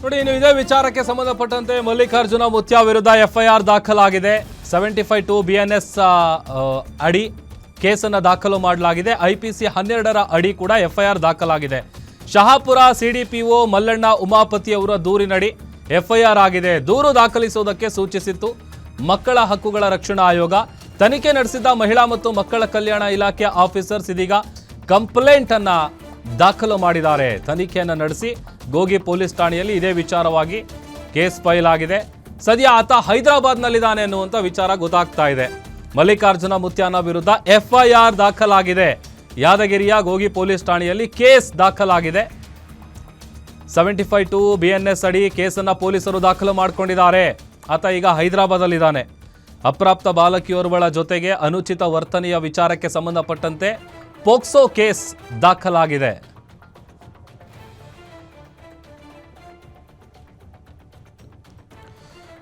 ನೋಡಿ, ಇನ್ನು ಇದೇ ವಿಚಾರಕ್ಕೆ ಸಂಬಂಧಪಟ್ಟಂತೆ ಮಲ್ಲಿಕಾರ್ಜುನ ಮುತ್ಯ ವಿರುದ್ಧ ಎಫ್ಐಆರ್ ದಾಖಲಾಗಿದೆ. 75(2) BNS ಅಡಿ ಕೇಸನ್ನು ದಾಖಲು ಮಾಡಲಾಗಿದೆ. IPC 12 ಅಡಿ ಕೂಡ ಎಫ್ಐಆರ್ ದಾಖಲಾಗಿದೆ. ಶಹಾಪುರ ಸಿಡಿಪಿಒ ಮಲ್ಲಣ್ಣ ಉಮಾಪತಿ ಅವರ ದೂರಿನಡಿ ಎಫ್ಐಆರ್ ಆಗಿದೆ. ದೂರು ದಾಖಲಿಸುವುದಕ್ಕೆ ಸೂಚಿಸಿತ್ತು ಮಕ್ಕಳ ಹಕ್ಕುಗಳ ರಕ್ಷಣಾ ಆಯೋಗ. ತನಿಖೆ ನಡೆಸಿದ್ದ ಮಹಿಳಾ ಮತ್ತು ಮಕ್ಕಳ ಕಲ್ಯಾಣ ಇಲಾಖೆ ಆಫೀಸರ್ಸ್ ಇದೀಗ ಕಂಪ್ಲೇಂಟ್ ಅನ್ನ ದಾಖಲು ಮಾಡಿದ್ದಾರೆ. ತನಿಖೆಯನ್ನು ನಡೆಸಿ ಗೋಗಿ ಪೊಲೀಸ್ ಠಾಣೆಯಲ್ಲಿ ಇದೇ ವಿಚಾರವಾಗಿ ಕೇಸ್ ಫೈಲ್ ಆಗಿದೆ. ಸದ್ಯ ಆತ ಹೈದರಾಬಾದ್ನಲ್ಲಿದ್ದಾನೆ ಅನ್ನುವಂಥ ವಿಚಾರ ಗೊತ್ತಾಗ್ತಾ ಇದೆ. ಮಲ್ಲಿಕಾರ್ಜುನ ಮುತ್ಯಾನ ವಿರುದ್ಧ ಎಫ್ಐಆರ್ ದಾಖಲಾಗಿದೆ. ಯಾದಗಿರಿಯ ಗೋಗಿ ಪೊಲೀಸ್ ಠಾಣೆಯಲ್ಲಿ ಕೇಸ್ ದಾಖಲಾಗಿದೆ. 75(2) BNS ಅಡಿ ಕೇಸನ್ನು ಪೊಲೀಸರು ದಾಖಲು ಮಾಡಿಕೊಂಡಿದ್ದಾರೆ. ಆತ ಈಗ ಹೈದರಾಬಾದಲ್ಲಿದ್ದಾನೆ. ಅಪ್ರಾಪ್ತ ಬಾಲಕಿಯೋರ್ವಳ ಜೊತೆಗೆ ಅನುಚಿತ ವರ್ತನೆಯ ವಿಚಾರಕ್ಕೆ ಸಂಬಂಧಪಟ್ಟಂತೆ ಪೋಕ್ಸೋ ಕೇಸ್ ದಾಖಲಾಗಿದೆ.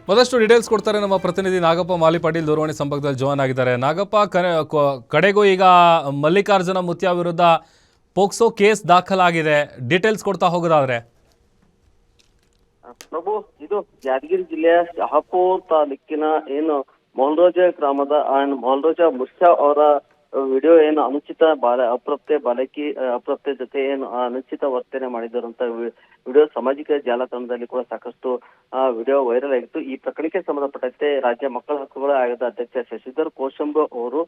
ಮತ್ತಷ್ಟು ಡೀಟೇಲ್ಸ್ ಕೊಡ್ತಾರೆ ನಮ್ಮ ಪ್ರತಿನಿಧಿ ನಾಗಪ್ಪ ಮಾಲಿಪಾಟೀಲ್ ದೂರವಾಣಿ ಸಂಪರ್ಕದಲ್ಲಿ ಜಾಯ್ನ್ ಆಗಿದ್ದಾರೆ. ನಾಗಪ್ಪ, ಕಡೆಗೂ ಈಗ ಮಲ್ಲಿಕಾರ್ಜುನ ಮುತ್ಯ ವಿರುದ್ಧ ಪೋಕ್ಸೋ ಕೇಸ್ ದಾಖಲಾಗಿದೆ. ಡೀಟೇಲ್ಸ್ ಕೊಡ್ತಾ ಹೋಗೋದಾದ್ರೆ ಪ್ರಭು, ಇದು ಯಾದಗಿರಿ ಜಿಲ್ಲೆಯ ಶಹಾಪುರ ತಾಲೂಕಿನ ಏನು ಮೊಹಲ್ರೋಜ ಗ್ರಾಮದ ಮೊಹಲ್ರೋಜ ಮುಷ್ಯಾ ಅವರ ವಿಡಿಯೋ ಏನು ಅನುಚಿತ ಅಪ್ರಾಪ್ತೆ ಜೊತೆ ಏನು ಅನುಚಿತ ವರ್ತನೆ ಮಾಡಿದರು ಅಂತ ವಿಡಿಯೋ ಸಾಮಾಜಿಕ ಜಾಲತಾಣದಲ್ಲಿ ಕೂಡ ಸಾಕಷ್ಟು ವಿಡಿಯೋ ವೈರಲ್ ಆಗಿತ್ತು. ಈ ಪ್ರಕರಣಕ್ಕೆ ಸಂಬಂಧಪಟ್ಟಂತೆ ರಾಜ್ಯ ಮಕ್ಕಳ ಹಕ್ಕುಗಳ ಆಯೋಗದ ಅಧ್ಯಕ್ಷ ಶಶಿಧರ್ ಕೋಶಂಬ ಅವರು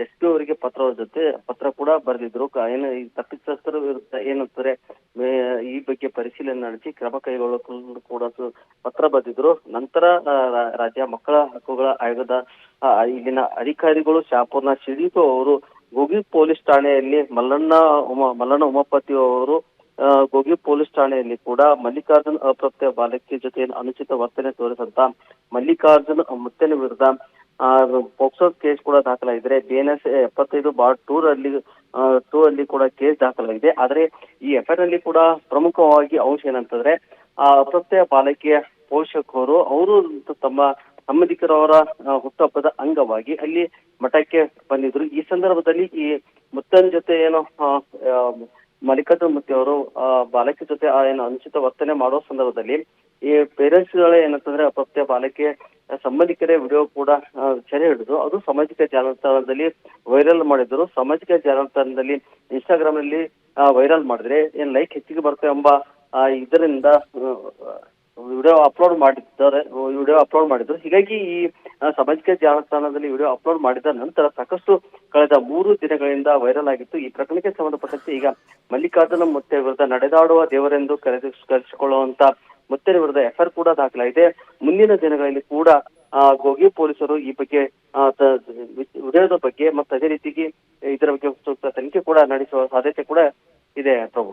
SP ಅವರಿಗೆ ಪತ್ರ ಕೂಡ ಬರೆದಿದ್ರು. ಏನು ಈ ತಪ್ಪಿತಸ್ಥರ ವಿರುದ್ಧ ಏನಂತಾರೆ ಈ ಬಗ್ಗೆ ಪರಿಶೀಲನೆ ನಡೆಸಿ ಕ್ರಮ ಕೈಗೊಳ್ಳಲು ಕೂಡ ಪತ್ರ ಬರೆದಿದ್ರು. ನಂತರ ರಾಜ್ಯ ಮಕ್ಕಳ ಹಕ್ಕುಗಳ ಆಯೋಗದ ಇಲ್ಲಿನ ಅಧಿಕಾರಿಗಳು ಶಾಪುರ್ನ ಸಿಡಿಪಿ ಅವರು ಗೋಗಿ ಪೊಲೀಸ್ ಠಾಣೆಯಲ್ಲಿ ಮಲ್ಲಣ್ಣ ಉಮಾಪತಿ ಅವರು ಗೋಗಿ ಪೊಲೀಸ್ ಠಾಣೆಯಲ್ಲಿ ಕೂಡ ಮಲ್ಲಿಕಾರ್ಜುನ್ ಅಪ್ರಾಪ್ತ ಬಾಲಕಿ ಜೊತೆ ಅನುಚಿತ ವರ್ತನೆ ತೋರಿಸಂತ ಮಲ್ಲಿಕಾರ್ಜುನ್ ಮುತ್ಯನ ವಿರುದ್ಧ ಪೋಕ್ಸೋ ಕೇಸ್ ಕೂಡ ದಾಖಲಾಗಿದೆ. BNS 75(2) ಅಲ್ಲಿ ಕೂಡ ಕೇಸ್ ದಾಖಲಾಗಿದೆ. ಆದ್ರೆ ಈ ಎಫ್ಐಆರ್ ನಲ್ಲಿ ಕೂಡ ಪ್ರಮುಖವಾಗಿ ಅಂಶ ಏನಂತಂದ್ರೆ ಅಪ್ರಾಪ್ತ ಬಾಲಕಿಯ ಪೋಷಕರು ಅವರು ತಮ್ಮ ಸಂಬಂಧಿಕರವರ ಹುಟ್ಟುಹಬ್ಬದ ಅಂಗವಾಗಿ ಅಲ್ಲಿ ಮಠಕ್ಕೆ ಬಂದಿದ್ರು. ಈ ಸಂದರ್ಭದಲ್ಲಿ ಈ ಮುತ್ತನ್ ಜೊತೆ ಏನು ಮಲ್ಲಿಕಾರ್ಜುನ ಮುತ್ಯ ಅವರು ಬಾಲಕಿ ಜೊತೆ ಏನು ಅನುಚಿತ ವರ್ತನೆ ಮಾಡೋ ಸಂದರ್ಭದಲ್ಲಿ ಈ ಪೇರೆಂಟ್ಸ್ ಗಳೇ ಏನಂತಂದ್ರೆ ಅಪ್ರಾಪ್ತ ಬಾಲಕಿ ಸಂಬಂಧಿಕರೇ ವಿಡಿಯೋ ಕೂಡ ಸೆರೆ ಹಿಡಿದು ಅದು ಸಾಮಾಜಿಕ ಜಾಲತಾಣದಲ್ಲಿ ವೈರಲ್ ಮಾಡಿದ್ರು. ಸಾಮಾಜಿಕ ಜಾಲತಾಣದಲ್ಲಿ Instagram ನಲ್ಲಿ ವೈರಲ್ ಮಾಡಿದ್ರೆ ಏನ್ ಲೈಕ್ ಹೆಚ್ಚಿಗೆ ಬರುತ್ತೆ ಎಂಬ ಇದರಿಂದ ವಿಡಿಯೋ ಅಪ್ಲೋಡ್ ಮಾಡಿದ್ರು. ಹೀಗಾಗಿ ಈ ಸಾಮಾಜಿಕ ಜಾಲತಾಣದಲ್ಲಿ ವಿಡಿಯೋ ಅಪ್ಲೋಡ್ ಮಾಡಿದ ನಂತರ ಸಾಕಷ್ಟು ಕಳೆದ 3 ದಿನಗಳಿಂದ ವೈರಲ್ ಆಗಿತ್ತು. ಈ ಪ್ರಕರಣಕ್ಕೆ ಸಂಬಂಧಪಟ್ಟಂತೆ ಈಗ ಮಲ್ಲಿಕಾರ್ಜುನ ಮುತ್ಯ ವಿರುದ್ಧ ನಡೆದಾಡುವ ದೇವರೆಂದು ಕರೆಸಿಕೊಳ್ಳುವಂತ ಮುತ್ಯನ ವಿರುದ್ಧ ಎಫ್ಐಆರ್ ಕೂಡ ದಾಖಲಾಗಿದೆ. ಮುಂದಿನ ದಿನಗಳಲ್ಲಿ ಕೂಡ ಗೋಗಿ ಪೊಲೀಸರು ಈ ಬಗ್ಗೆ ವಿಡಿಯೋದ ಬಗ್ಗೆ ಮತ್ತು ಅದೇ ರೀತಿಗೆ ಇದರ ಬಗ್ಗೆ ಸೂಕ್ತ ತನಿಖೆ ಕೂಡ ನಡೆಸುವ ಸಾಧ್ಯತೆ ಕೂಡ ಇದೆ ಪ್ರಭು.